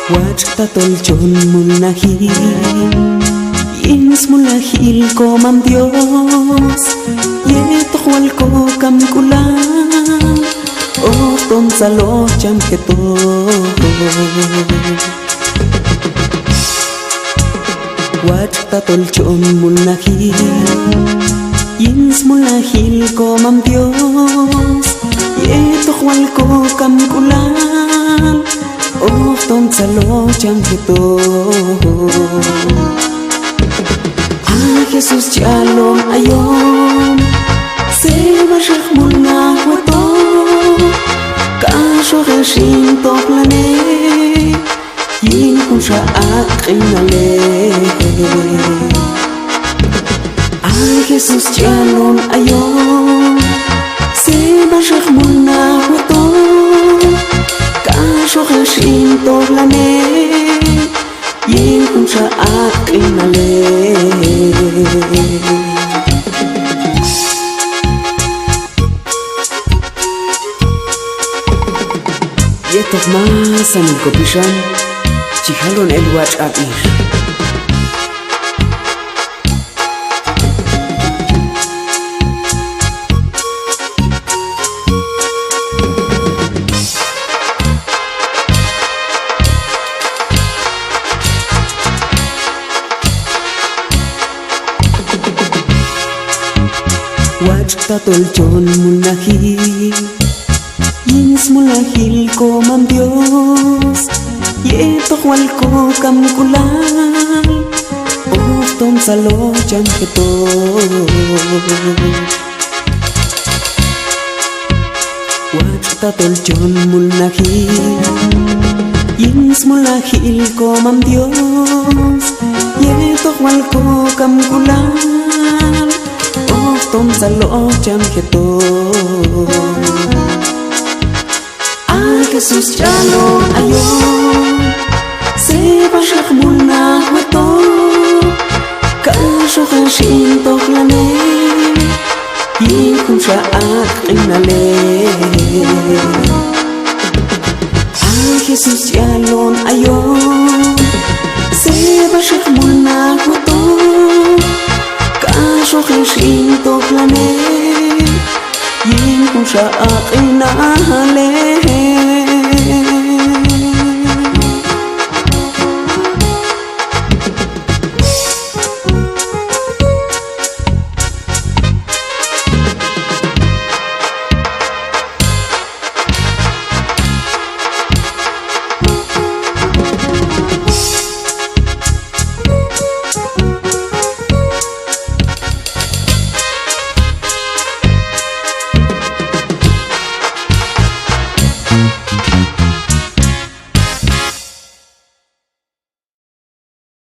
Huachtatol chon mulnahil, ins mulnahil coman Dios, yeto hualco camculan, oton salo chamqueto. Huachtatol chon mulnahil, ins mulnahil coman Dios, yeto hualco camculan. Ofton salo chanqueto. Jesús shalom ayom, seba shachmulna huato, kasho reshin toplane, yinkun sha'ak inale. Jesús shalom ayom, seba shachmulna huato, kasho reshin toplane, yinkun sha'ak inale. Yetok mas ang kopishan, chihalon el WhatsApp ir. Huachtatol chon mulnahil, yins mulnahil coman Dios, yeto hualco camculal, ofton salo chanqueto. Huachtatol chon mulnahil, yins mulnahil coman Dios, yeto hualco camculal, ofton salo chanqueto. Jesús shalom ayom, seba shachmulna huato, kasho reshin toplane, yinkun sha'ak inale. Jesús shalom ayom, seba shachmulna huato, kasho reshin toplane, yinkun sha'ak inale.